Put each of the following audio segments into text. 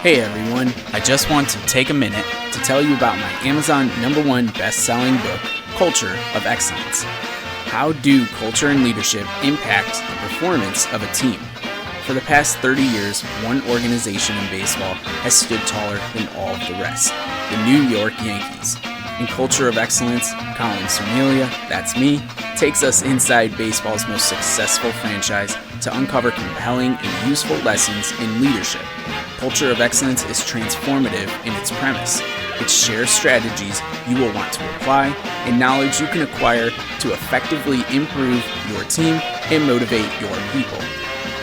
Hey everyone, I just want to take a minute to tell you about my Amazon #1 best-selling book, Culture of Excellence. How do culture and leadership impact the performance of a team? For the past 30 years, one organization in baseball has stood taller than all of the rest, the New York Yankees. In Culture of Excellence, Colin, that's me, takes us inside baseball's most successful franchise to uncover compelling and useful lessons in leadership. Culture of Excellence is transformative in its premise. It shares strategies you will want to apply and knowledge you can acquire to effectively improve your team and motivate your people.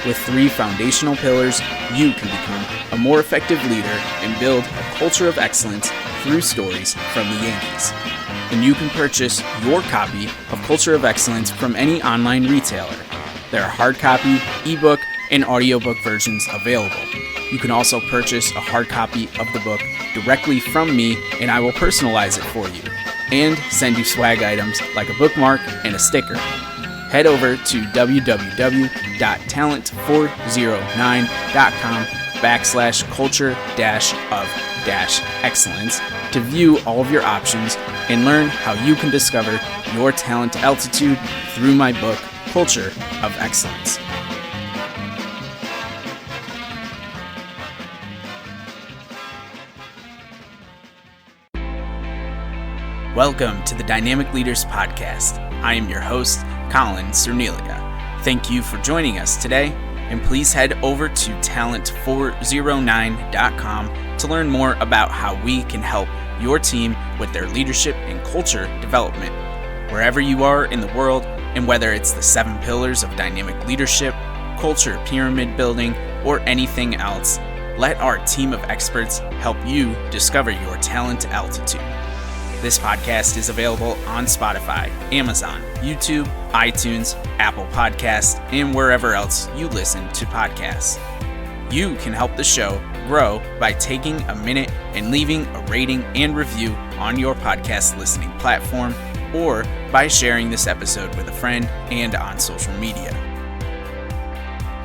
With 3 foundational pillars, you can become a more effective leader and build a culture of excellence through stories from the Yankees. And you can purchase your copy of Culture of Excellence from any online retailer. There are hard copy, ebook, and audiobook versions available. You can also purchase a hard copy of the book directly from me, and I will personalize it for you and send you swag items like a bookmark and a sticker. Head over to www.talent409.com/culture-of-excellence to view all of your options and learn how you can discover your talent altitude through my book, Culture of Excellence. Welcome to the Dynamic Leaders Podcast. I am your host, Colin. Thank you for joining us today, and please head over to talent409.com to learn more about how we can help your team with their leadership and culture development. Wherever you are in the world, and whether it's the 7 pillars of dynamic leadership, culture pyramid building, or anything else, let our team of experts help you discover your talent altitude. This podcast is available on Spotify, Amazon, YouTube, iTunes, Apple Podcasts, and wherever else you listen to podcasts. You can help the show grow by taking a minute and leaving a rating and review on your podcast listening platform, or by sharing this episode with a friend and on social media.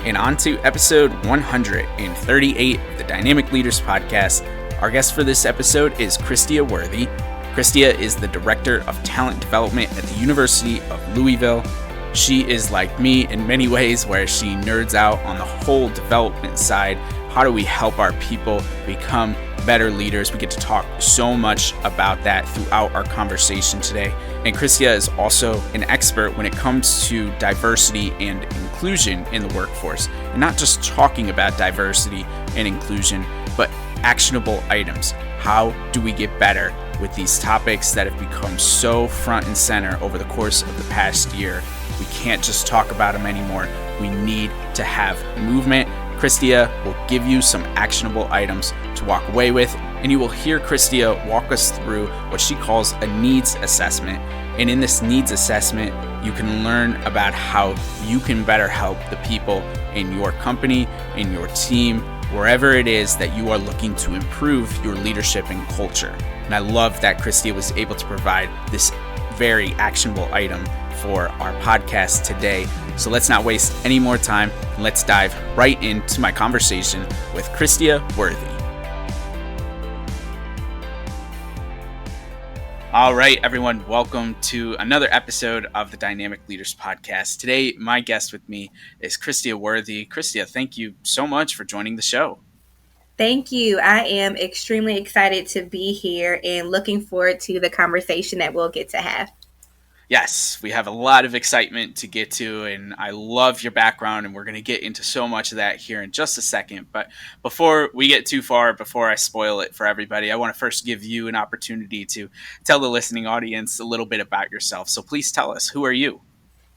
And on to episode 138 of the Dynamic Leaders Podcast. Our guest for this episode is Kristia Worthy. Kristia is the Director of Talent Development at the University of Louisville. She is like me in many ways, where she nerds out on the whole development side. How do we help our people become better leaders? We get to talk so much about that throughout our conversation today. And Kristia is also an expert when it comes to diversity and inclusion in the workforce. And not just talking about diversity and inclusion, but actionable items. How do we get better with these topics that have become so front and center over the course of the past year? We can't just talk about them anymore. We need to have movement. Kristia will give you some actionable items to walk away with, and you will hear Kristia walk us through what she calls a needs assessment. And in this needs assessment, you can learn about how you can better help the people in your company, in your team, wherever it is that you are looking to improve your leadership and culture. And I love that Kristia was able to provide this very actionable item for our podcast today. So let's not waste any more time, and let's dive right into my conversation with Kristia Worthy. All right, everyone, welcome to another episode of the Dynamic Leaders Podcast. Today, my guest with me is Kristia Worthy. Kristia, thank you so much for joining the show. Thank you. I am extremely excited to be here and looking forward to the conversation that we'll get to have. Yes, we have a lot of excitement to get to, and I love your background, and we're going to get into so much of that here in just a second. But before we get too far, before I spoil it for everybody, I want to first give you an opportunity to tell the listening audience a little bit about yourself. So please tell us, who are you?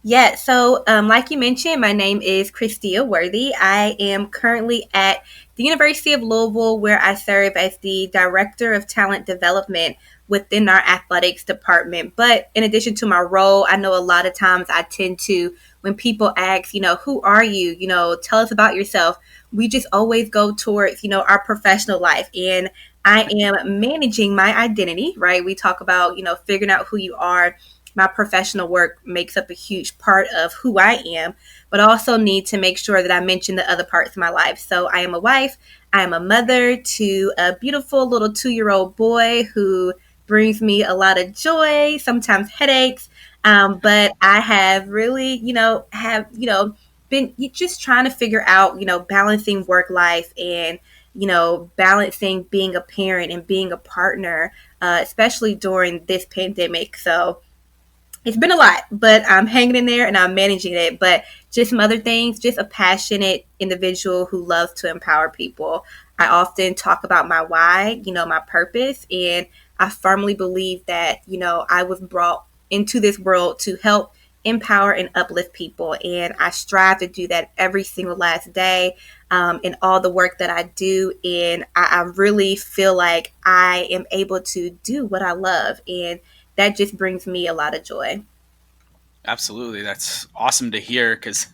Yeah, so like you mentioned, my name is Kristia Worthy. I am currently at the University of Louisville, where I serve as the Director of Talent Development within our athletics department. But in addition to my role, I know a lot of times I tend to, when people ask, who are you? Tell us about yourself. We just always go towards, our professional life. And I am managing my identity, right? We talk about, figuring out who you are my professional work makes up a huge part of who I am, but I also need to make sure that I mention the other parts of my life. So I am a wife, I am a mother to a beautiful little 2-year-old boy who brings me a lot of joy, sometimes headaches. But I have really, been just trying to figure out, balancing work life and, balancing being a parent and being a partner, especially during this pandemic. So it's been a lot, but I'm hanging in there and I'm managing it. But just some other things, just a passionate individual who loves to empower people. I often talk about my why, my purpose, and I firmly believe that, I was brought into this world to help empower and uplift people. And I strive to do that every single last day in all the work that I do. And I really feel like I am able to do what I love. And that just brings me a lot of joy. Absolutely. That's awesome to hear because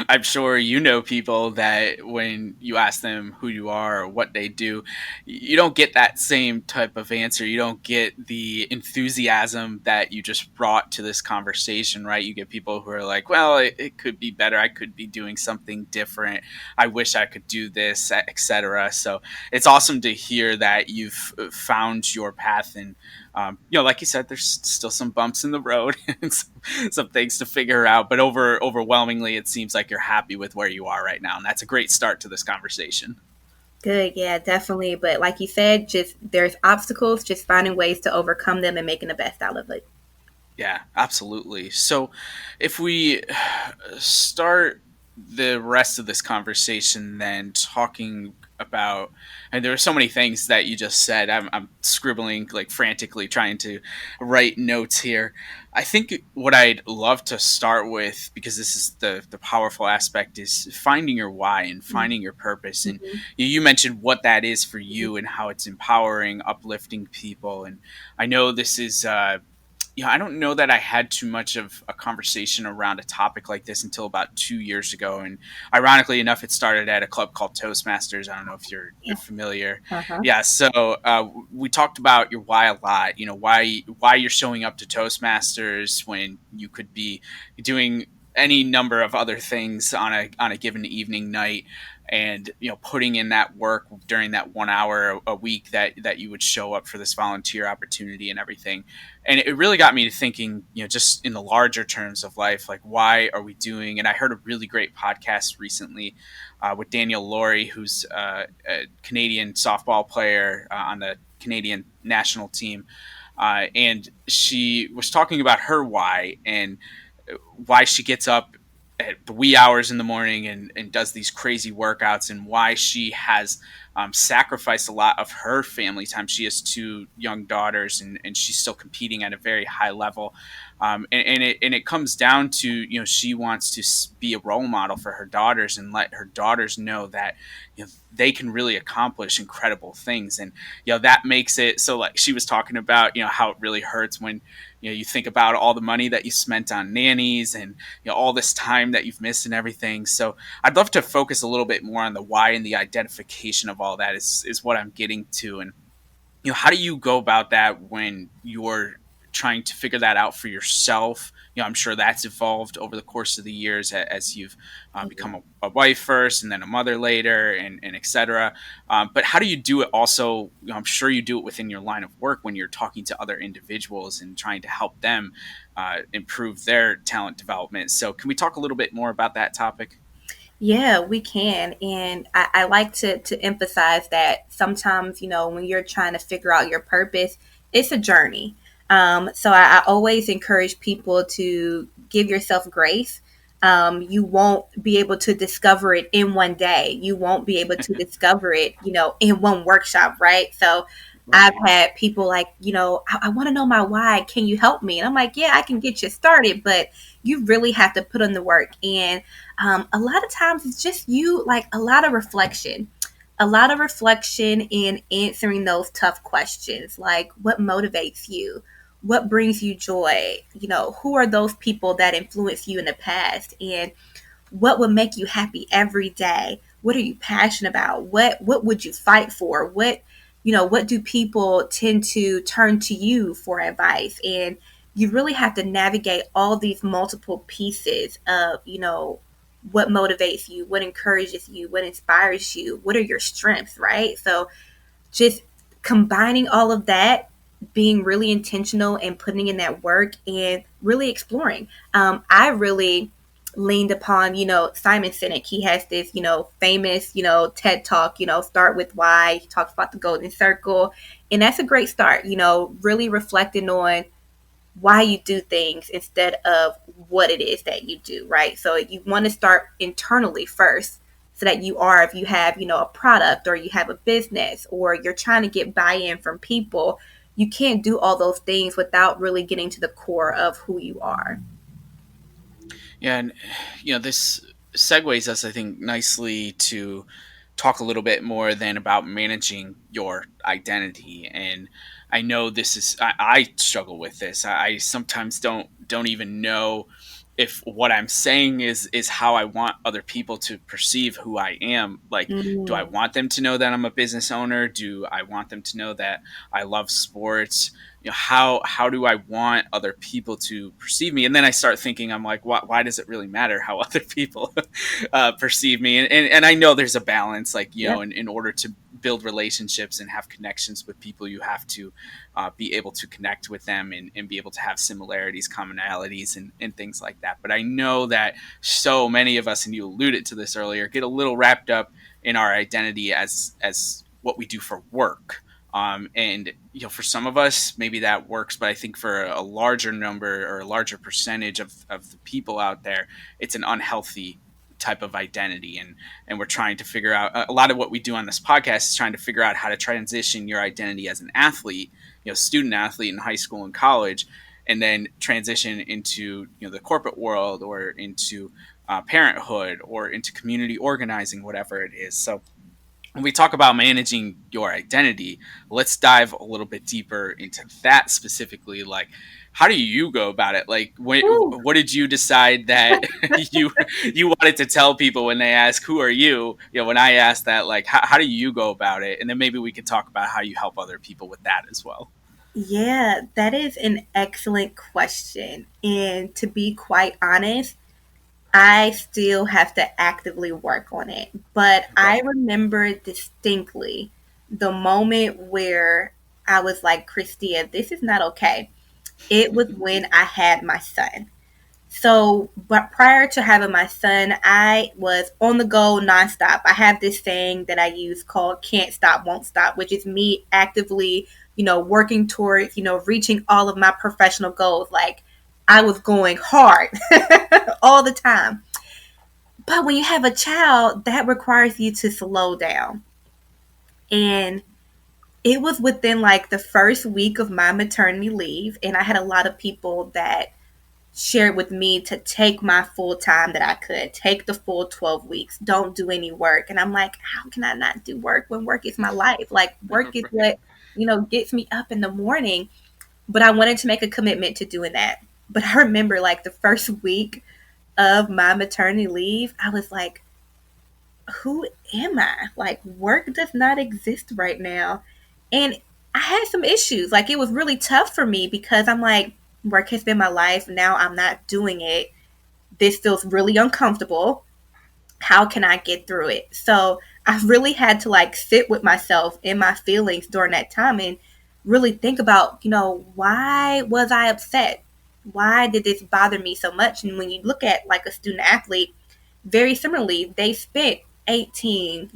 I'm sure you know people that when you ask them who you are or what they do, you don't get that same type of answer. You don't get the enthusiasm that you just brought to this conversation, right? You get people who are like, well, it could be better. I could be doing something different. I wish I could do this, etc. So it's awesome to hear that you've found your path and like you said, there's still some bumps in the road and some things to figure out. But overwhelmingly, it seems like you're happy with where you are right now, and that's a great start to this conversation. Good, yeah, definitely. But like you said, just there's obstacles, just finding ways to overcome them and making the best out of it. Yeah, absolutely. So, if we start the rest of this conversation, then talking about, and there are so many things that you just said. I'm scribbling like frantically, trying to write notes here. I think what I'd love to start with, because this is the powerful aspect, is finding your why and finding your purpose. And Mm-hmm. you mentioned what that is for you and how it's empowering, uplifting people. And I know this is. I don't know that I had too much of a conversation around a topic like this until about 2 years ago. And ironically enough, it started at a club called Toastmasters. I don't know if you're Yeah. familiar. Uh-huh. Yeah. So we talked about your why a lot, why you're showing up to Toastmasters when you could be doing any number of other things on a given evening night, and putting in that work during that 1 hour a week that you would show up for this volunteer opportunity and everything. And it really got me to thinking, just in the larger terms of life, like, why are we doing? And I heard a really great podcast recently with Daniel Laurie, who's a Canadian softball player on the Canadian national team. And she was talking about her why and why she gets up at the wee hours in the morning and does these crazy workouts, and why she has sacrificed a lot of her family time. She has two young daughters, and she's still competing at a very high level. And it comes down to, she wants to be a role model for her daughters and let her daughters know that they can really accomplish incredible things. And that makes it so, like she was talking about, how it really hurts when you think about all the money that you spent on nannies and all this time that you've missed and everything. So I'd love to focus a little bit more on the why and the identification of all that is what I'm getting to. And how do you go about that when you're trying to figure that out for yourself? I'm sure that's evolved over the course of the years as you've become a wife first and then a mother later, and et cetera. But how do you do it also? I'm sure you do it within your line of work when you're talking to other individuals and trying to help them improve their talent development. So can we talk a little bit more about that topic? Yeah, we can. And I like to emphasize that sometimes, when you're trying to figure out your purpose, it's a journey. So I always encourage people to give yourself grace. You won't be able to discover it in one day. You won't be able to discover it, in one workshop, right? So I've Right. had people like, I want to know my why. Can you help me? And I'm like, yeah, I can get you started, but you really have to put in the work. And a lot of times it's just like a lot of reflection in answering those tough questions, like what motivates you, what brings you joy, who are those people that influenced you in the past, and what would make you happy every day, what are you passionate about, what would you fight for, what do people tend to turn to you for advice. And you really have to navigate all these multiple pieces of, what motivates you, what encourages you, what inspires you, what are your strengths, right? So just combining all of that, being really intentional and putting in that work and really exploring. I really leaned upon, Simon Sinek. He has this, famous, TED talk, start with why. He talks about the golden circle. And that's a great start, really reflecting on why you do things instead of what it is that you do, right? So you want to start internally first so that if you have, a product or you have a business or you're trying to get buy-in from people, you can't do all those things without really getting to the core of who you are. Yeah, and this segues us, I think, nicely to talk a little bit more then about managing your identity. And I know this is I struggle with this. I sometimes don't even know if what I'm saying is how I want other people to perceive who I am. Like, do I Mm, want them to know that I'm a business owner? Do I want them to know that I love sports? How do I want other people to perceive me? And then I start thinking, I'm like, why does it really matter how other people perceive me? And I know there's a balance, like, yep. in order to build relationships and have connections with people, you have to be able to connect with them and be able to have similarities, commonalities, and things like that. But I know that so many of us, and you alluded to this earlier, get a little wrapped up in our identity as what we do for work. And for some of us, maybe that works, but I think for a larger number or a larger percentage of the people out there, it's an unhealthy type of identity. And we're trying to figure out a lot of what we do on this podcast is trying to figure out how to transition your identity as an athlete, student athlete in high school and college, and then transition into the corporate world or into parenthood or into community organizing, whatever it is. So when we talk about managing your identity, let's dive a little bit deeper into that specifically. Like, how do you go about it? Like, Woo. what did you decide that you wanted to tell people when they ask, who are you? When I asked that, like, how do you go about it? And then maybe we could talk about how you help other people with that as well. Yeah, that is an excellent question. And to be quite honest, I still have to actively work on it. But Okay. I remember distinctly the moment where I was like, Kristia, this is not okay. It was when I had my son. So, but prior to having my son, I was on the go nonstop. I have this saying that I use called can't stop, won't stop, which is me actively, working towards, reaching all of my professional goals. Like I was going hard all the time. But when you have a child, that requires you to slow down. And it was within like the first week of my maternity leave. And I had a lot of people that shared with me to take my full time that I could, take the full 12 weeks, don't do any work. And I'm like, how can I not do work when work is my life? Like, work is Right. what, gets me up in the morning. But I wanted to make a commitment to doing that. But I remember like the first week of my maternity leave, I was like, who am I? Like, work does not exist right now. And I had some issues. Like, it was really tough for me because I'm like, work has been my life. Now I'm not doing it. This feels really uncomfortable. How can I get through it? So I really had to like sit with myself in my feelings during that time and really think about, why was I upset? Why did this bother me so much? And when you look at like a student athlete, very similarly, they spent 18,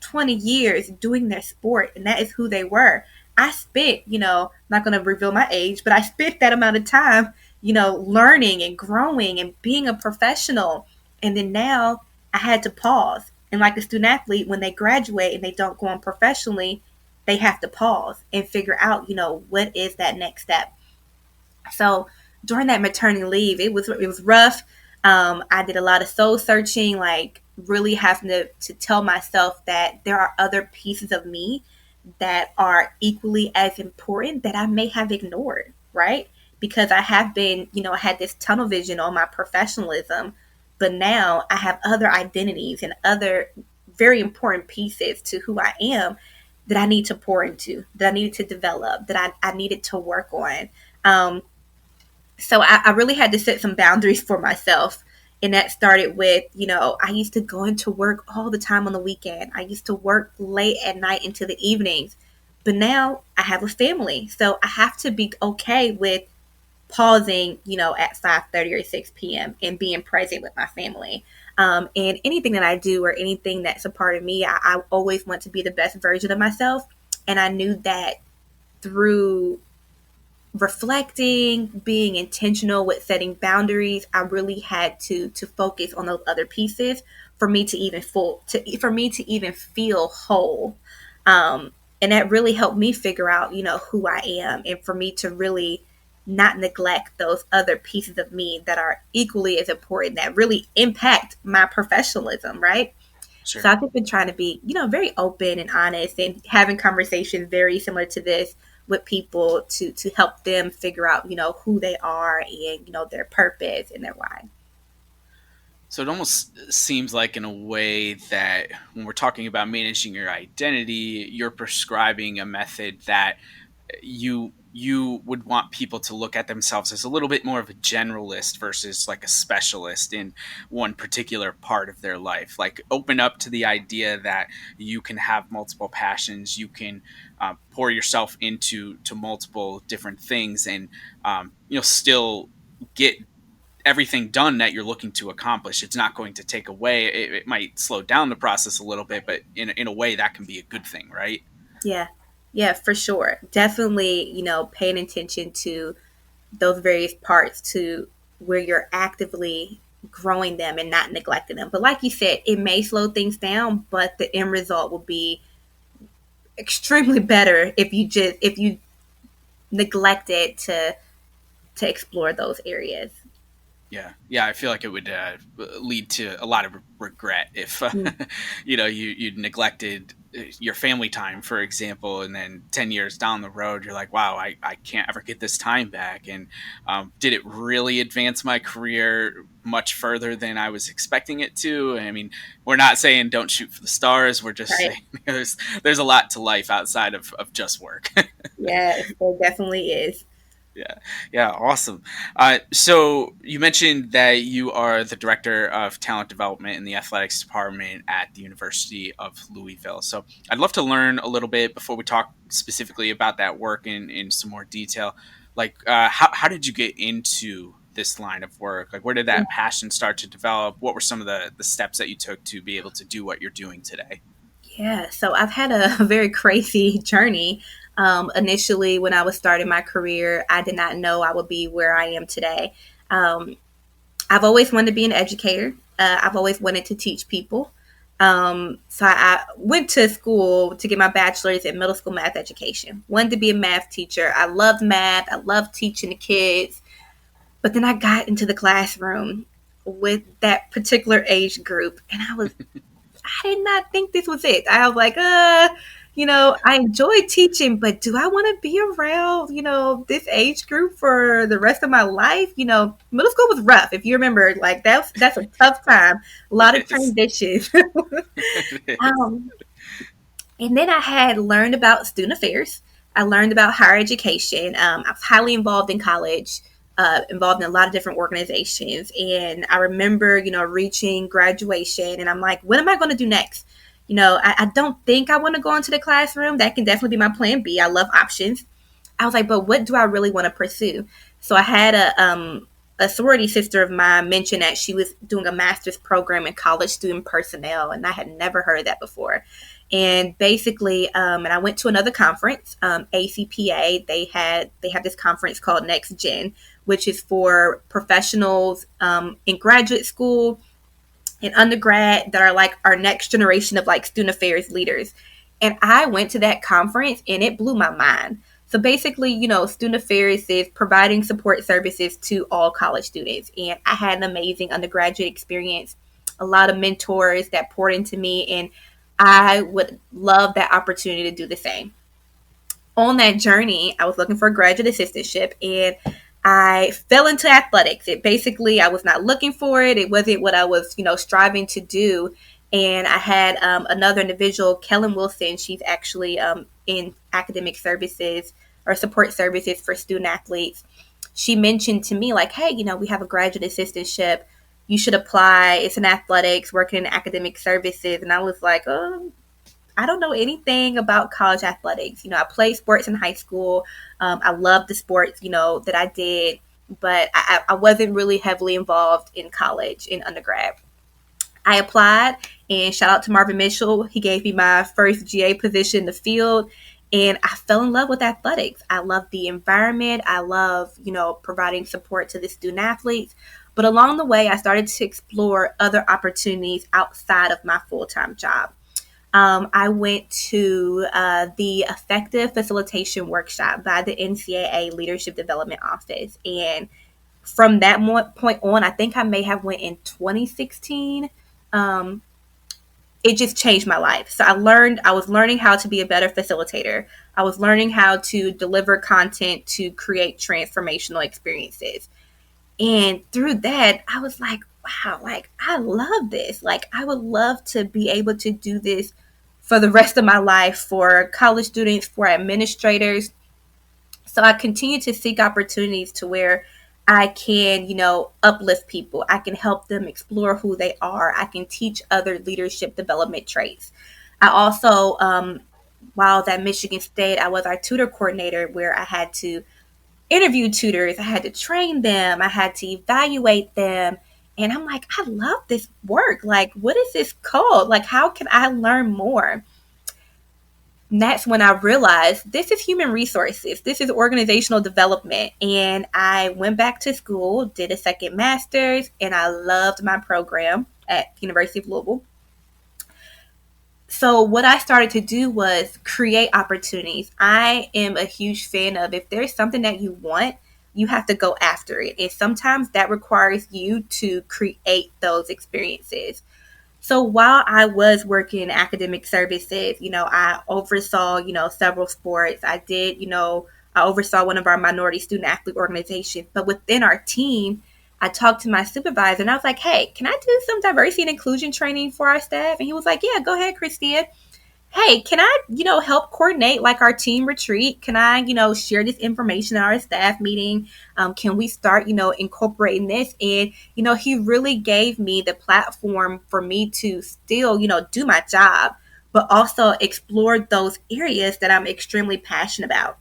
20 years doing their sport, and that is who they were. I spent, not going to reveal my age, but I spent that amount of time, learning and growing and being a professional. And then now I had to pause. And like a student athlete, when they graduate and they don't go on professionally, they have to pause and figure out, what is that next step. So during that maternity leave, it was rough. I did a lot of soul searching, like really having to tell myself that there are other pieces of me that are equally as important that I may have ignored, right? Because I have been, I had this tunnel vision on my professionalism, but now I have other identities and other very important pieces to who I am that I need to pour into, that I needed to develop, that I needed to work on. Um, So I really had to set some boundaries for myself. And that started with, I used to go into work all the time on the weekend. I used to work late at night into the evenings. But now I have a family. So I have to be okay with pausing, at 5:30 or 6 p.m. and being present with my family. And anything that I do or anything that's a part of me, I always want to be the best version of myself. And I knew that through reflecting, being intentional with setting boundaries, I really had to focus on those other pieces for me to even for me to even feel whole. And that really helped me figure out, who I am, and for me to really not neglect those other pieces of me that are equally as important, that really impact my professionalism, right? So Sure. I've just been trying to be, very open and honest and having conversations very similar to this with people to help them figure out, who they are and, their purpose and their why. So it almost seems like, in a way, that when we're talking about managing your identity, you're prescribing a method that you would want people to look at themselves as a little bit more of a generalist versus like a specialist in one particular part of their life. Like, open up to the idea that you can have multiple passions, you can pour yourself to multiple different things, and still get everything done that you're looking to accomplish. It's not going to take away. It might slow down the process a little bit, but in a way that can be a good thing, right? Yeah. Yeah, for sure. Definitely, paying attention to those various parts to where you're actively growing them and not neglecting them. But like you said, it may slow things down, but the end result will be extremely better if you neglect it to explore those areas. Yeah, I feel like it would lead to a lot of regret if Mm, you neglected your family time, for example, and then 10 years down the road you're like, wow, I can't ever get this time back. And did it really advance my career much further than I was expecting it to? I mean, we're not saying don't shoot for the stars, we're just right. saying there's a lot to life outside of just work. Yes, there definitely is. Yeah, yeah, awesome. So you mentioned that you are the director of talent development in the athletics department at the University of Louisville. So I'd love to learn a little bit before we talk specifically about that work in some more detail. Like, how did you get into this line of work? Like, where did that passion start to develop? What were some of the steps that you took to be able to do what you're doing today? Yeah, so I've had a very crazy journey. Initially, when I was starting my career, I did not know I would be where I am today. Um, I've always wanted to be an educator. I've always wanted to teach people. So I went to school to get my bachelor's in middle school math education. Wanted to be a math teacher. I loved math. I loved teaching the kids. But then I got into the classroom with that particular age group, and I did not think this was it. I was like, I enjoy teaching, but do I want to be around, this age group for the rest of my life? Middle school was rough. If you remember, like that's a tough time. A lot of It is. transitions. It is. um, and then I had learned about student affairs. I learned about higher education. I was highly involved in college, involved in a lot of different organizations. And I remember, reaching graduation and I'm like, what am I going to do next? I don't think I want to go into the classroom. That can definitely be my plan B. I love options. I was like, but what do I really want to pursue? So I had a sorority sister of mine mention that she was doing a master's program in college student personnel, and I had never heard of that before. And basically, and I went to another conference, ACPA. They have this conference called Next Gen, which is for professionals in graduate school and undergrad that are like our next generation of like student affairs leaders. And I went to that conference and it blew my mind. So basically, student affairs is providing support services to all college students. And I had an amazing undergraduate experience, a lot of mentors that poured into me. And I would love that opportunity to do the same. On that journey, I was looking for a graduate assistantship and I fell into athletics. It basically, I was not looking for it. It wasn't what I was, striving to do. And I had another individual, Kellen Wilson. She's actually in academic services or support services for student athletes. she mentioned to me, like, hey, we have a graduate assistantship. You should apply. It's in athletics, working in academic services. And I was like, oh, I don't know anything about college athletics. I played sports in high school. I loved the sports, that I did, but I wasn't really heavily involved in college, in undergrad. I applied, and shout out to Marvin Mitchell. He gave me my first GA position in the field, and I fell in love with athletics. I love the environment. I love, providing support to the student athletes. But along the way, I started to explore other opportunities outside of my full time job. I went to the Effective Facilitation Workshop by the NCAA Leadership Development Office. And from that point on, I think I may have went in 2016. Um, it just changed my life. So I was learning how to be a better facilitator. I was learning how to deliver content to create transformational experiences. And through that, I was like, wow, like I love this. Like I would love to be able to do this for the rest of my life, for college students, for administrators. So I continue to seek opportunities to where I can, uplift people. I can help them explore who they are. I can teach other leadership development traits. I also, while I was at Michigan State, I was our tutor coordinator where I had to interview tutors. I had to train them. I had to evaluate them. And I'm like, I love this work. Like, what is this called? Like, how can I learn more? And that's when I realized this is human resources. This is organizational development. And I went back to school, did a second master's, and I loved my program at University of Louisville. So what I started to do was create opportunities. I am a huge fan of if there's something that you want, you have to go after it. And sometimes that requires you to create those experiences. So while I was working in academic services, I oversaw, several sports. I oversaw one of our minority student athlete organizations. But within our team, I talked to my supervisor and I was like, hey, can I do some diversity and inclusion training for our staff? And he was like, yeah, go ahead, Kristia. Hey, can I, help coordinate like our team retreat? Can I, share this information at our staff meeting? Can we start, incorporating this? And, he really gave me the platform for me to still, do my job, but also explore those areas that I'm extremely passionate about.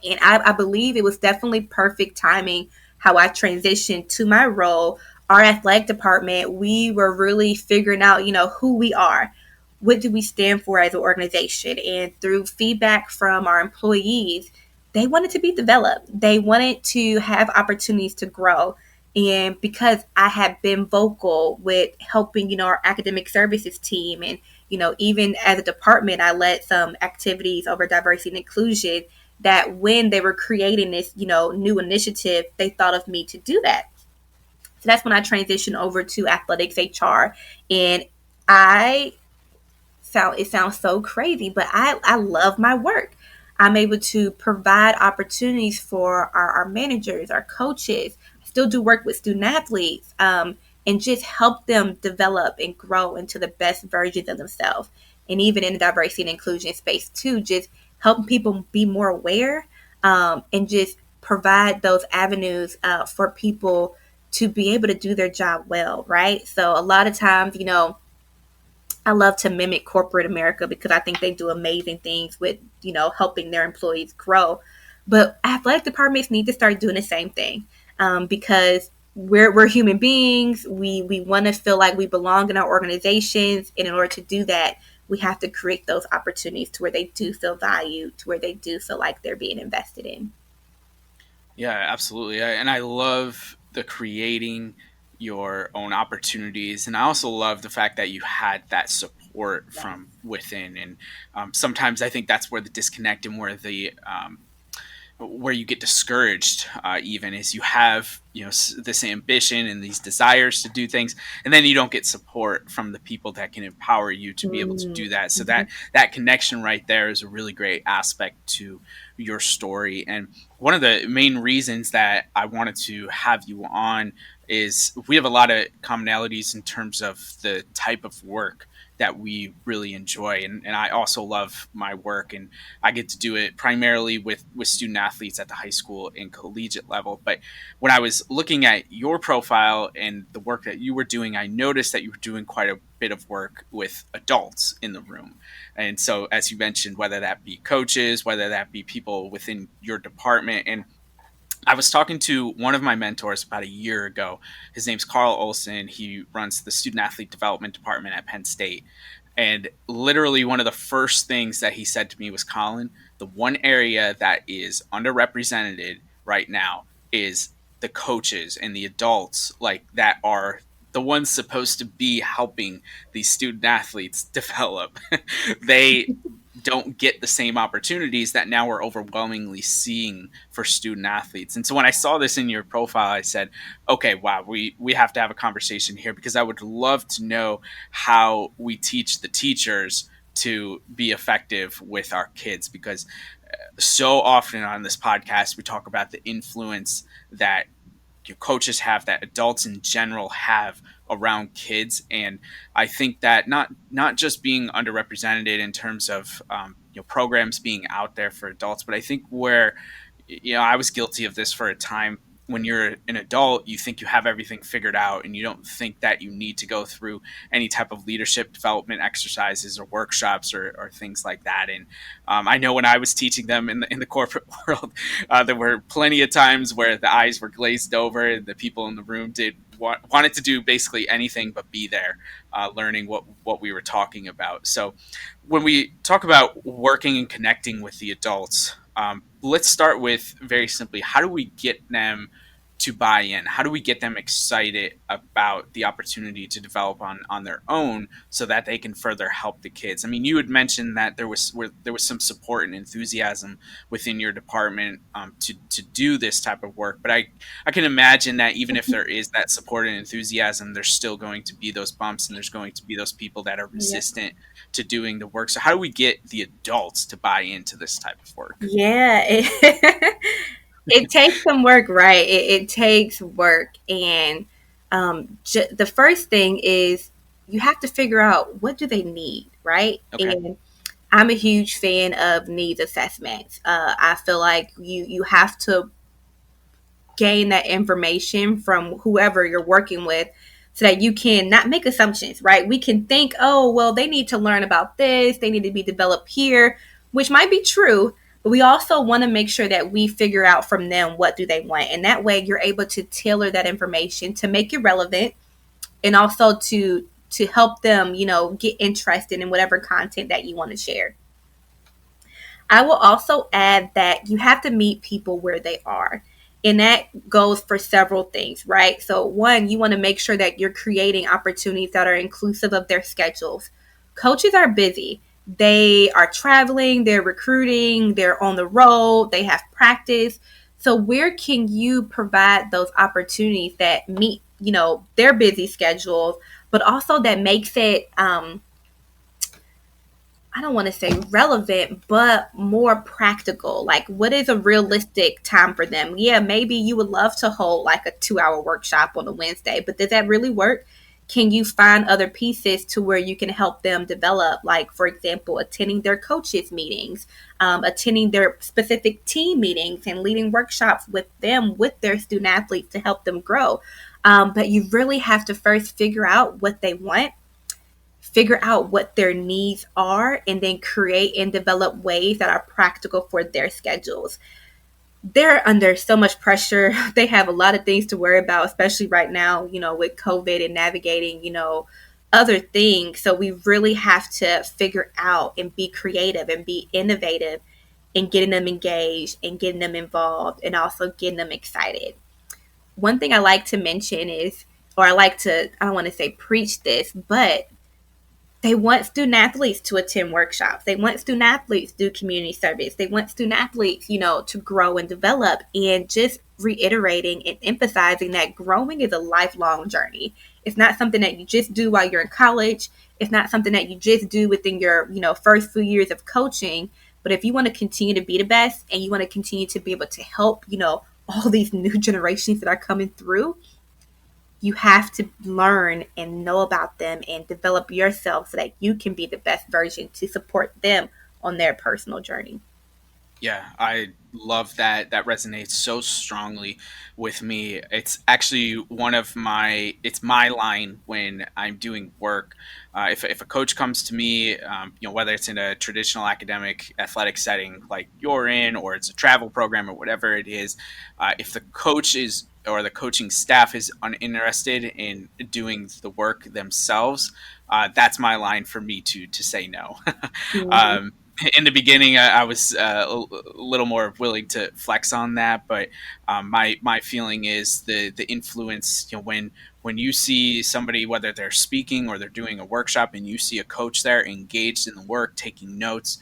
And I believe it was definitely perfect timing how I transitioned to my role. Our athletic department, we were really figuring out, who we are. What do we stand for as an organization? And through feedback from our employees, they wanted to be developed. They wanted to have opportunities to grow. And because I had been vocal with helping, our academic services team, and, even as a department, I led some activities over diversity and inclusion, that when they were creating this, new initiative, they thought of me to do that. So that's when I transitioned over to athletics HR. And it sounds so crazy, but I love my work. I'm able to provide opportunities for our managers, our coaches. I still do work with student athletes, and just help them develop and grow into the best versions of themselves. And even in the diversity and inclusion space too, just helping people be more aware, and just provide those avenues for people to be able to do their job well, right? So a lot of times, I love to mimic corporate America because I think they do amazing things with, helping their employees grow. But athletic departments need to start doing the same thing, because we're human beings. We want to feel like we belong in our organizations. And in order to do that, we have to create those opportunities to where they do feel valued, to where they do feel like they're being invested in. Yeah, absolutely. And I love the creating your own opportunities. And I also love the fact that you had that support from within. And sometimes I think that's where the disconnect and where you get discouraged, even is you have this ambition and these desires to do things, and then you don't get support from the people that can empower you to be able to do that. So that connection right there is a really great aspect to your story. And one of the main reasons that I wanted to have you on is we have a lot of commonalities in terms of the type of work that we really enjoy. And I also love my work, and I get to do it primarily with student athletes at the high school and collegiate level. But when I was looking at your profile and the work that you were doing, I noticed that you were doing quite a bit of work with adults in the room. And so, as you mentioned, whether that be coaches, whether that be people within your department. And I was talking to one of my mentors about a year ago. His name's Carl Olson. He runs the student athlete development department at Penn State. And literally, one of the first things that he said to me was, Colin, the one area that is underrepresented right now is the coaches and the adults, like that are the ones supposed to be helping these student athletes develop. They don't get the same opportunities that now we're overwhelmingly seeing for student athletes. And so when I saw this in your profile, I said, okay, wow, we have to have a conversation here, because I would love to know how we teach the teachers to be effective with our kids, because so often on this podcast we talk about the influence that your coaches have, that adults in general have around kids. And I think that not just being underrepresented in terms of programs being out there for adults, but I think where I was guilty of this for a time. When you're an adult, you think you have everything figured out, and you don't think that you need to go through any type of leadership development exercises or workshops or things like that. And I know when I was teaching them in the corporate world, there were plenty of times where the eyes were glazed over, and the people in the room wanted to do basically anything but be there, learning what we were talking about. So when we talk about working and connecting with the adults, let's start with, very simply, how do we get them to buy in? How do we get them excited about the opportunity to develop on their own so that they can further help the kids? I mean, you had mentioned that there was some support and enthusiasm within your department to do this type of work, but I can imagine that even if there is that support and enthusiasm, there's still going to be those bumps, and there's going to be those people that are resistant to doing the work. So how do we get the adults to buy into this type of work? Yeah, it takes some work, right? It takes work. And the first thing is you have to figure out, what do they need, right? Okay. And I'm a huge fan of needs assessments. I feel like you have to gain that information from whoever you're working with, so that you can not make assumptions, right? We can think, oh, well, they need to learn about this, they need to be developed here, which might be true, but we also want to make sure that we figure out from them, what do they want? And that way you're able to tailor that information to make it relevant, and also to help them, get interested in whatever content that you want to share. I will also add that you have to meet people where they are. And that goes for several things, right? So, one, you want to make sure that you're creating opportunities that are inclusive of their schedules. Coaches are busy. They are traveling, they're recruiting, they're on the road, they have practice. So, where can you provide those opportunities that meet, their busy schedules, but also that makes it, I don't want to say relevant, but more practical? Like, what is a realistic time for them? Yeah, maybe you would love to hold like a 2-hour workshop on a Wednesday, but does that really work? Can you find other pieces to where you can help them develop? Like, for example, attending their coaches' meetings, attending their specific team meetings, and leading workshops with them, with their student athletes, to help them grow. But you really have to first figure out what they want, figure out what their needs are, and then create and develop ways that are practical for their schedules. They're under so much pressure. They have a lot of things to worry about, especially right now, with COVID and navigating, other things. So we really have to figure out and be creative and be innovative in getting them engaged and getting them involved, and also getting them excited. One thing I like to mention is, or I don't want to say preach this, but they want student athletes to attend workshops. They want student athletes to do community service. They want student athletes, to grow and develop. And just reiterating and emphasizing that growing is a lifelong journey. It's not something that you just do while you're in college. It's not something that you just do within your, first few years of coaching. But if you want to continue to be the best, and you want to continue to be able to help, all these new generations that are coming through, you have to learn and know about them and develop yourself so that you can be the best version to support them on their personal journey. Yeah, I love that. That resonates so strongly with me. It's actually it's my line when I'm doing work. If a coach comes to me, whether it's in a traditional academic athletic setting like you're in, or it's a travel program or whatever it is, if the coach is or the coaching staff is uninterested in doing the work themselves, that's my line for me to say no. Mhm. um, in the beginning, I was a little more willing to flex on that, but my feeling is the influence. When you see somebody, whether they're speaking or they're doing a workshop, and you see a coach there engaged in the work, taking notes,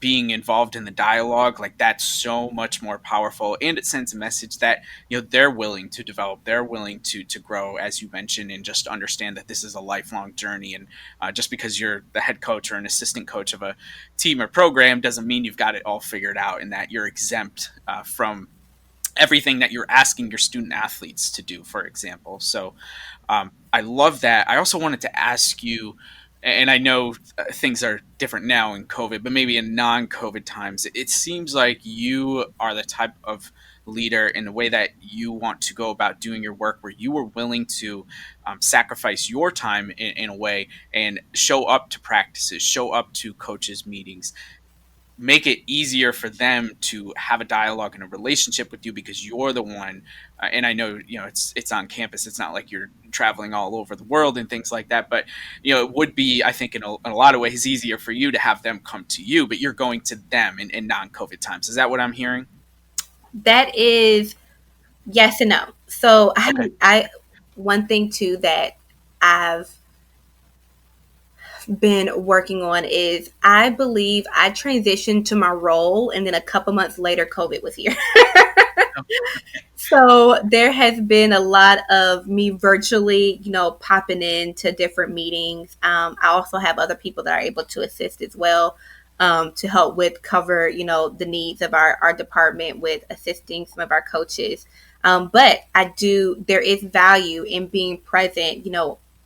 being involved in the dialogue, like that's so much more powerful, and it sends a message that they're willing to develop, they're willing to grow, as you mentioned, and just understand that this is a lifelong journey. And just because you're the head coach or an assistant coach of a team or program doesn't mean you've got it all figured out and that you're exempt from everything that you're asking your student athletes to do, for example. So I love that. I also wanted to ask you, and I know things are different now in COVID, but maybe in non-COVID times, it seems like you are the type of leader in the way that you want to go about doing your work, where you were willing to sacrifice your time in a way and show up to practices, show up to coaches' meetings, make it easier for them to have a dialogue and a relationship with you because you're the one. And I know it's on campus, it's not like you're traveling all over the world and things like that, but it would be, I think, in a lot of ways easier for you to have them come to you, but you're going to them in non-COVID times. Is that what I'm hearing? That is yes and no. So Okay. I one thing too that I've been working on is I believe I transitioned to my role and then a couple months later COVID was here. So there has been a lot of me virtually, popping into different meetings. I also have other people that are able to assist as well, to help with cover, the needs of our department with assisting some of our coaches. But there is value in being present,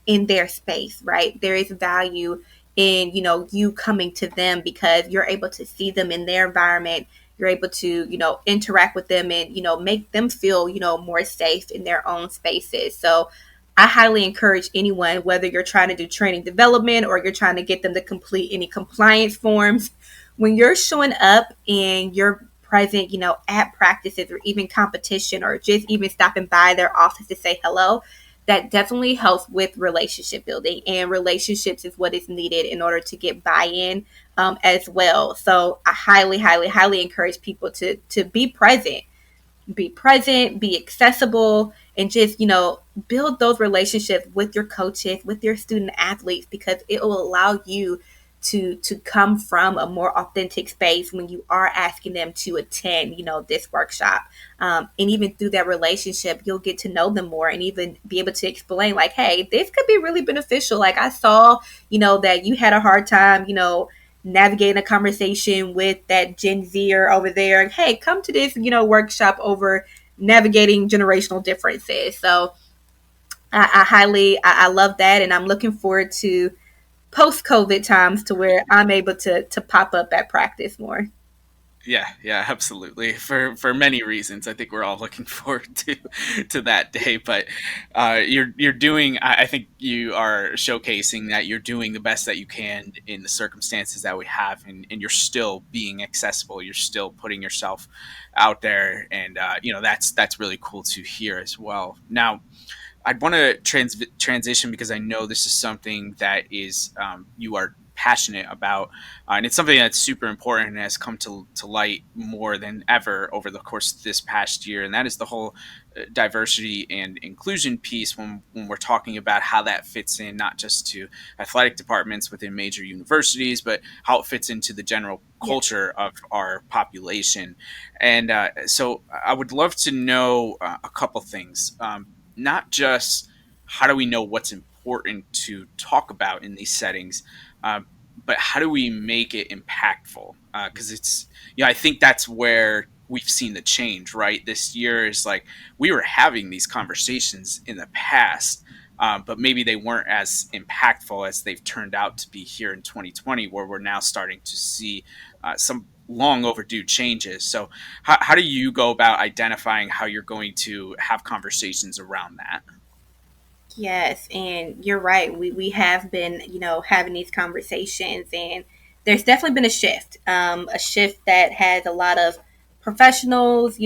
in their space, right? There is value in, you coming to them because you're able to see them in their environment. You're able to interact with them and make them feel more safe in their own spaces. So I highly encourage anyone, whether you're trying to do training development or you're trying to get them to complete any compliance forms, when you're showing up and you're present at practices or even competition or just even stopping by their office to say hello, that definitely helps with relationship building, and relationships is what is needed in order to get buy-in, as well. So I highly, highly, highly encourage people to be present, be accessible, and just build those relationships with your coaches, with your student athletes, because it will allow you to come from a more authentic space when you are asking them to attend this workshop. And even through that relationship, you'll get to know them more and even be able to explain, like, hey, this could be really beneficial. Like, I saw that you had a hard time navigating a conversation with that Gen Zer over there. Hey, come to this workshop over navigating generational differences. So I love that, and I'm looking forward to post COVID times to where I'm able to pop up at practice more. Yeah, yeah, absolutely. For many reasons, I think we're all looking forward to that day. But you're doing. I think you are showcasing that you're doing the best that you can in the circumstances that we have, and you're still being accessible. You're still putting yourself out there, and that's really cool to hear as well. Now, I'd want to transition because I know this is something that is you are passionate about, and it's something that's super important and has come to light more than ever over the course of this past year, and that is the whole diversity and inclusion piece when we're talking about how that fits in not just to athletic departments within major universities, but how it fits into the general Yeah. culture of our population. And so I would love to know a couple things. Not just how do we know what's important to talk about in these settings, but how do we make it impactful? Because I think that's where we've seen the change, right? This year is like we were having these conversations in the past, but maybe they weren't as impactful as they've turned out to be here in 2020, where we're now starting to see some long overdue changes. So, how do you go about identifying how you're going to have conversations around that? Yes, and you're right. We have been, having these conversations, and there's definitely been a shift that has a lot of professionals,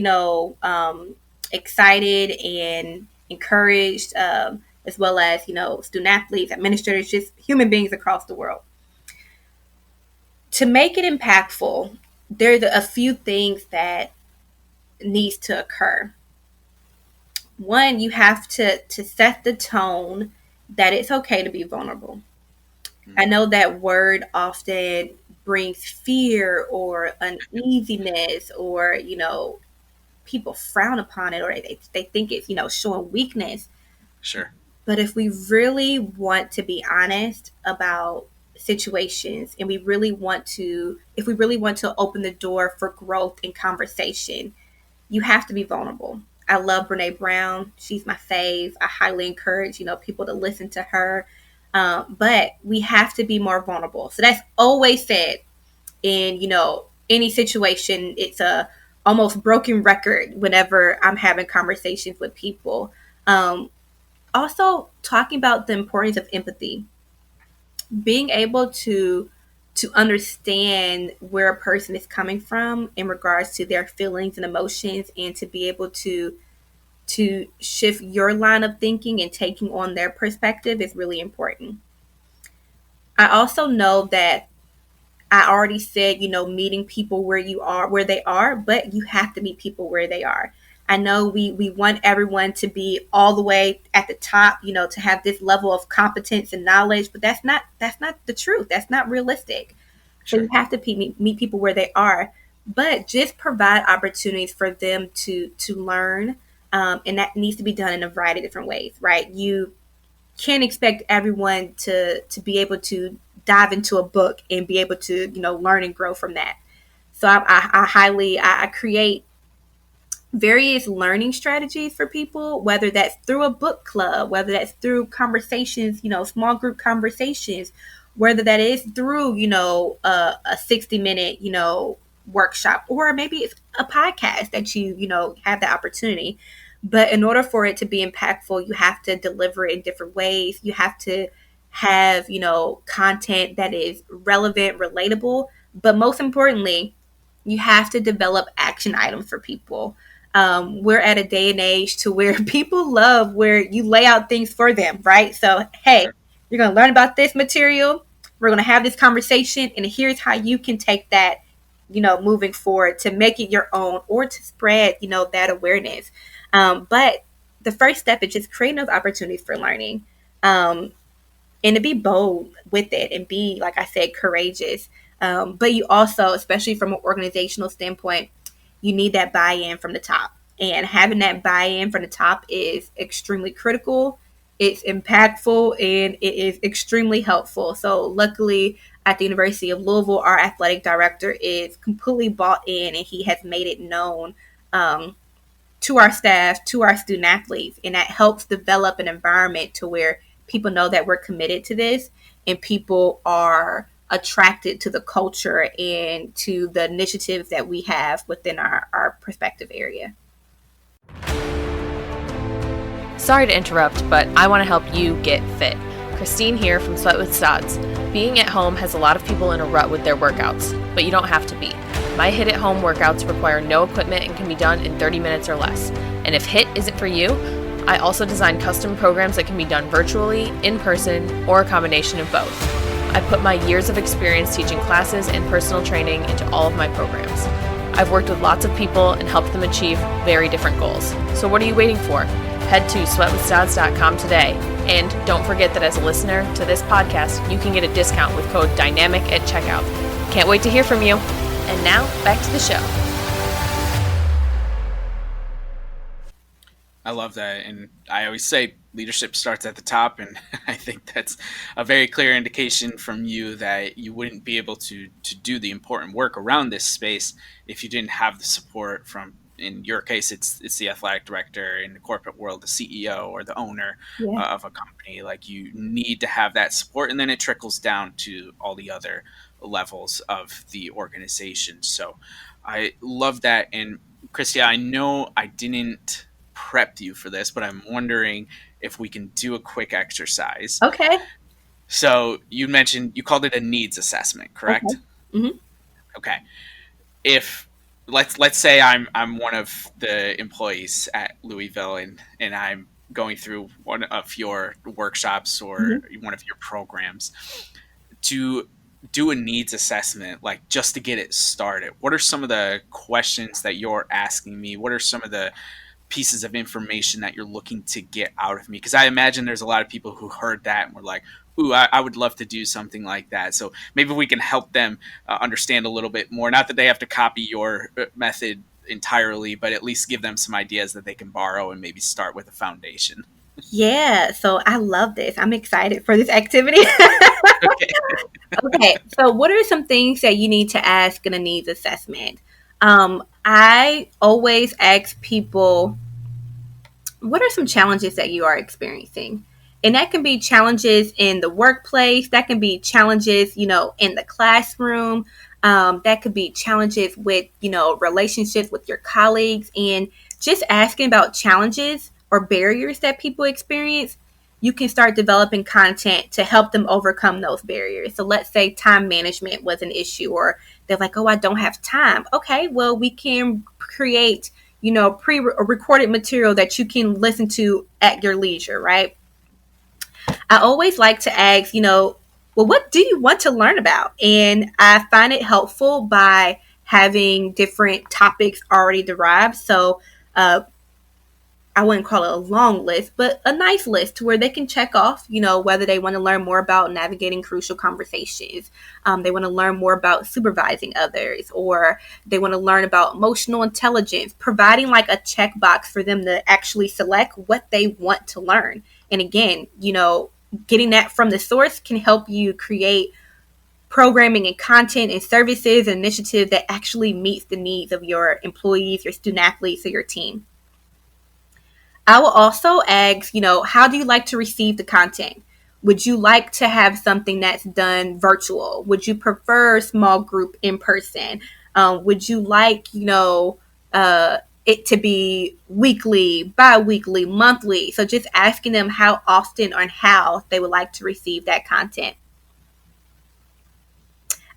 excited and encouraged, as well as, student athletes, administrators, just human beings across the world. To make it impactful, there's a few things that needs to occur. One, you have to set the tone that it's okay to be vulnerable. I know that word often brings fear or uneasiness, or people frown upon it, or they think it's showing weakness. Sure. But if we really want to be honest about situations, and if we really want to open the door for growth and conversation, you have to be vulnerable. I love Brene Brown. She's my fave. I highly encourage, people to listen to her. But we have to be more vulnerable. So that's always said in, any situation. It's a almost broken record whenever I'm having conversations with people. Also talking about the importance of empathy, being able to understand where a person is coming from in regards to their feelings and emotions, and to be able to shift your line of thinking and taking on their perspective is really important. I also know that I already said, meeting people where they are, but you have to meet people where they are. I know we want everyone to be all the way at the top, to have this level of competence and knowledge, but that's not the truth. That's not realistic. So you have to meet people where they are, but just provide opportunities for them to learn, and that needs to be done in a variety of different ways, right? You can't expect everyone to be able to dive into a book and be able to learn and grow from that. So I create various learning strategies for people, whether that's through a book club, whether that's through conversations, small group conversations, whether that is through, a 60-minute, workshop, or maybe it's a podcast that you have the opportunity. But in order for it to be impactful, you have to deliver it in different ways. You have to have, content that is relevant, relatable, but most importantly, you have to develop action items for people. We're at a day and age to where people love where you lay out things for them, right? So, hey, you're going to learn about this material. We're going to have this conversation, and here's how you can take that, moving forward to make it your own, or to spread, that awareness. But the first step is just creating those opportunities for learning, and to be bold with it and be, like I said, courageous. But you also, especially from an organizational standpoint, you need that buy-in from the top. And having that buy-in from the top is extremely critical. It's impactful, and it is extremely helpful. So luckily at the University of Louisville, our athletic director is completely bought in, and he has made it known to our staff, to our student athletes. And that helps develop an environment to where people know that we're committed to this, and people are attracted to the culture and to the initiatives that we have within our prospective area. Sorry to interrupt, but I want to help you get fit. Christine here from Sweat with Stods. Being at home has a lot of people in a rut with their workouts, but you don't have to be. My HIIT at home workouts require no equipment and can be done in 30 minutes or less. And if HIIT isn't for you, I also design custom programs that can be done virtually, in person, or a combination of both. I put my years of experience teaching classes and personal training into all of my programs. I've worked with lots of people and helped them achieve very different goals. So what are you waiting for? Head to sweatwithstods.com today. And don't forget that as a listener to this podcast, you can get a discount with code DYNAMIC at checkout. Can't wait to hear from you. And now, back to the show. I love that. And I always say leadership starts at the top, and I think that's a very clear indication from you that you wouldn't be able to do the important work around this space if you didn't have the support from, in your case, it's the athletic director; in the corporate world, the CEO or the owner Yeah. of a company. Like, you need to have that support, and then it trickles down to all the other levels of the organization. So I love that. And Kristia, I know I didn't prep you for this, but I'm wondering if we can do a quick exercise. Okay. So you mentioned you called it a needs assessment, Okay. correct? Mm-hmm. Okay. If let's say I'm one of the employees at Louisville, and I'm going through one of your workshops or Mm-hmm. one of your programs, to do a needs assessment, like just to get it started, what are some of the questions that you're asking me? What are some of the pieces of information that you're looking to get out of me? Because I imagine there's a lot of people who heard that and were like, ooh, I would love to do something like that. So maybe we can help them understand a little bit more. Not that they have to copy your method entirely, but at least give them some ideas that they can borrow and maybe start with a foundation. Yeah. So I love this. I'm excited for this activity. Okay. Okay. So what are some things that you need to ask in a needs assessment? I always ask people, what are some challenges that you are experiencing? And that can be challenges in the workplace. That can be challenges, in the classroom. That could be challenges with, relationships with your colleagues. And just asking about challenges or barriers that people experience, you can start developing content to help them overcome those barriers. So let's say time management was an issue, or they're like, oh, I don't have time. Okay, well, we can create pre-recorded material that you can listen to at your leisure, right? I always like to ask, well, what do you want to learn about? And I find it helpful by having different topics already derived. So I wouldn't call it a long list, but a nice list to where they can check off, whether they want to learn more about navigating crucial conversations. They want to learn more about supervising others, or they want to learn about emotional intelligence, providing like a checkbox for them to actually select what they want to learn. And again, getting that from the source can help you create programming and content and services and initiatives that actually meets the needs of your employees, your student athletes, or your team. I will also ask, how do you like to receive the content? Would you like to have something that's done virtual? Would you prefer small group in person? Would you like, it to be weekly, bi-weekly, monthly? So just asking them how often or how they would like to receive that content.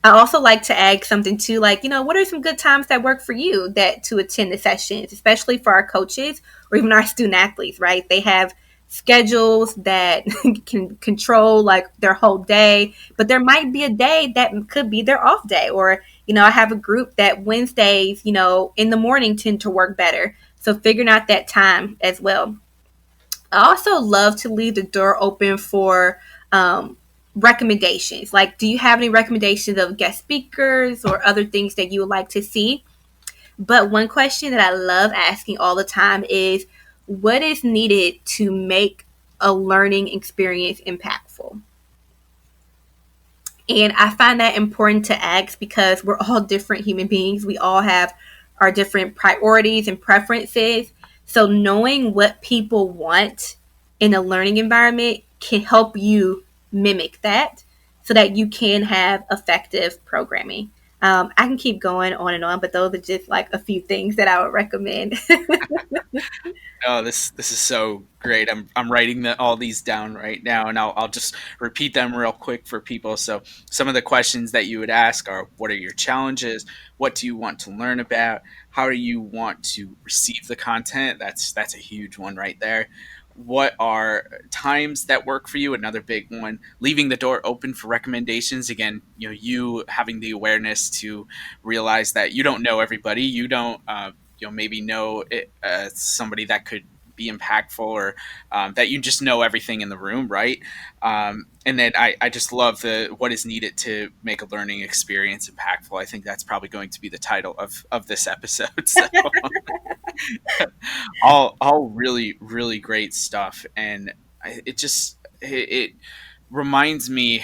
I also like to add something too, like, what are some good times that work for you that to attend the sessions, especially for our coaches or even our student athletes, right? They have schedules that can control like their whole day, but there might be a day that could be their off day. Or, I have a group that Wednesdays, in the morning tend to work better. So figuring out that time as well. I also love to leave the door open for recommendations. Like, do you have any recommendations of guest speakers or other things that you would like to see? But one question that I love asking all the time is, what is needed to make a learning experience impactful? And I find that important to ask because we're all different human beings. We all have our different priorities and preferences. So knowing what people want in a learning environment can help you mimic that so that you can have effective programming. I can keep going on and on, but those are just like a few things that I would recommend. Oh, this is so great. I'm writing all these down right now, and I'll just repeat them real quick for people. So some of the questions that you would ask are: what are your challenges? What do you want to learn about? How do you want to receive the content? That's a huge one right there. What are times that work for you? Another big one. Leaving the door open for recommendations. Again, you having the awareness to realize that you don't know everybody. You don't maybe know somebody that could be impactful, or that you just know everything in the room, right? And then I just love what is needed to make a learning experience impactful. I think that's probably going to be the title of this episode. So All really, really great stuff. And it reminds me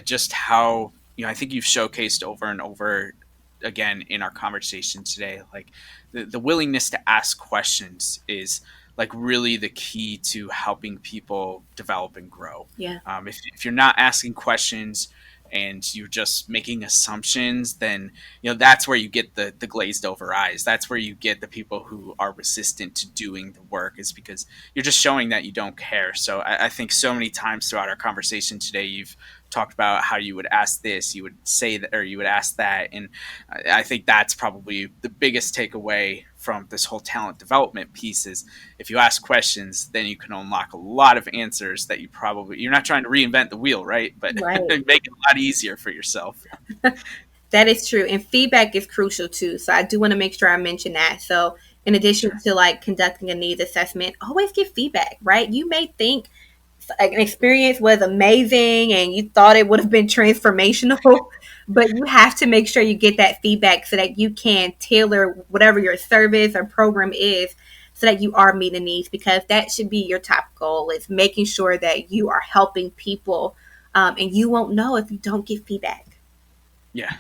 just how, I think you've showcased over and over again in our conversation today, like the willingness to ask questions is like really the key to helping people develop and grow. Yeah. If you're not asking questions and you're just making assumptions, then that's where you get the glazed over eyes. That's where you get the people who are resistant to doing the work, is because you're just showing that you don't care. So I think so many times throughout our conversation today, you've talked about how you would ask this, you would say that, or you would ask that. And I think that's probably the biggest takeaway from this whole talent development piece is if you ask questions, then you can unlock a lot of answers that you're not trying to reinvent the wheel, right? But Right. make it a lot easier for yourself. That is true. And feedback is crucial too. So I do want to make sure I mention that. So in addition to like conducting a needs assessment, always give feedback, right? You may think an experience was amazing and you thought it would have been transformational, but you have to make sure you get that feedback so that you can tailor whatever your service or program is so that you are meeting needs, because that should be your top goal, is making sure that you are helping people, and you won't know if you don't get feedback. Yeah.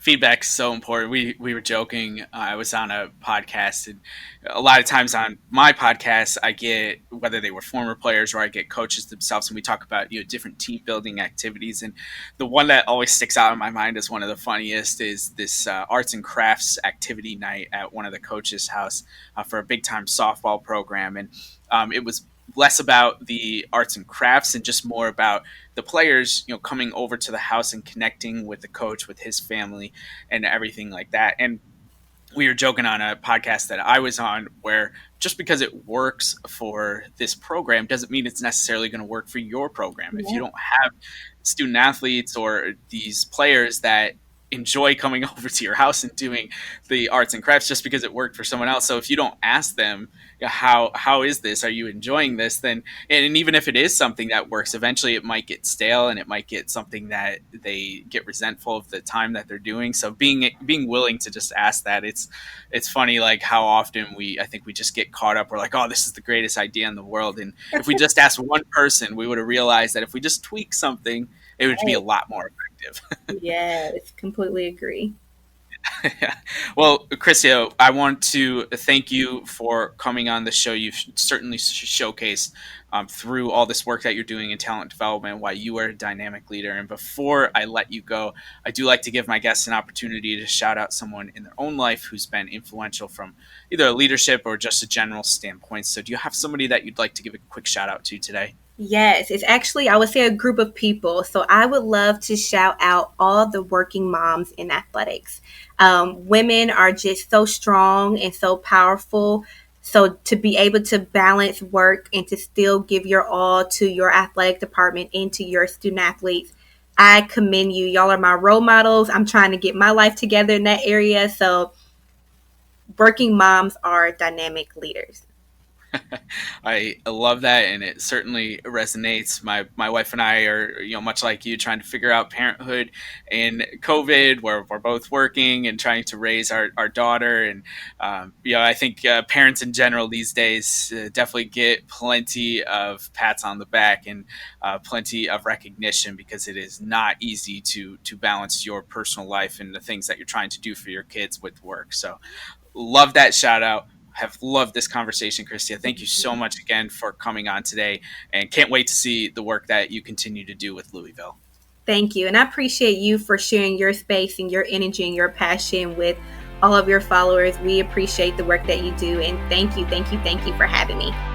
Feedback's so important. We were joking. I was on a podcast, and a lot of times on my podcast, I get, whether they were former players or I get coaches themselves, and we talk about different team building activities. And the one that always sticks out in my mind as one of the funniest is this arts and crafts activity night at one of the coaches' house for a big time softball program, and it was less about the arts and crafts and just more about the players, coming over to the house and connecting with the coach, with his family and everything like that. And we were joking on a podcast that I was on where just because it works for this program doesn't mean it's necessarily going to work for your program. If you don't have student athletes or these players that enjoy coming over to your house and doing the arts and crafts just because it worked for someone else. So if you don't ask them, how is this? Are you enjoying this? Then, and even if it is something that works, eventually it might get stale and it might get something that they get resentful of the time that they're doing. So being willing to just ask that, it's funny, like how often I think we just get caught up. We're like, oh, this is the greatest idea in the world. And if we just asked one person, we would have realized that if we just tweak something, it would be a lot more effective. Yes, completely agree. Well, Kristia, I want to thank you for coming on the show. You've certainly showcased through all this work that you're doing in talent development why you are a dynamic leader. And before I let you go, I do like to give my guests an opportunity to shout out someone in their own life who's been influential from either a leadership or just a general standpoint. So do you have somebody that you'd like to give a quick shout out to today? Yes, it's actually, I would say, a group of people. So I would love to shout out all the working moms in athletics. Women are just so strong and so powerful. So to be able to balance work and to still give your all to your athletic department and to your student athletes, I commend you. Y'all are my role models. I'm trying to get my life together in that area. So working moms are dynamic leaders. I love that, and it certainly resonates. My wife and I are, much like you, trying to figure out parenthood and COVID, where we're both working and trying to raise our daughter. And I think parents in general these days definitely get plenty of pats on the back and plenty of recognition, because it is not easy to balance your personal life and the things that you're trying to do for your kids with work. So love that shout out. Have loved this conversation, Kristia. Thank you so much again for coming on today, and can't wait to see the work that you continue to do with Louisville. Thank you. And I appreciate you for sharing your space and your energy and your passion with all of your followers. We appreciate the work that you do. And thank you for having me.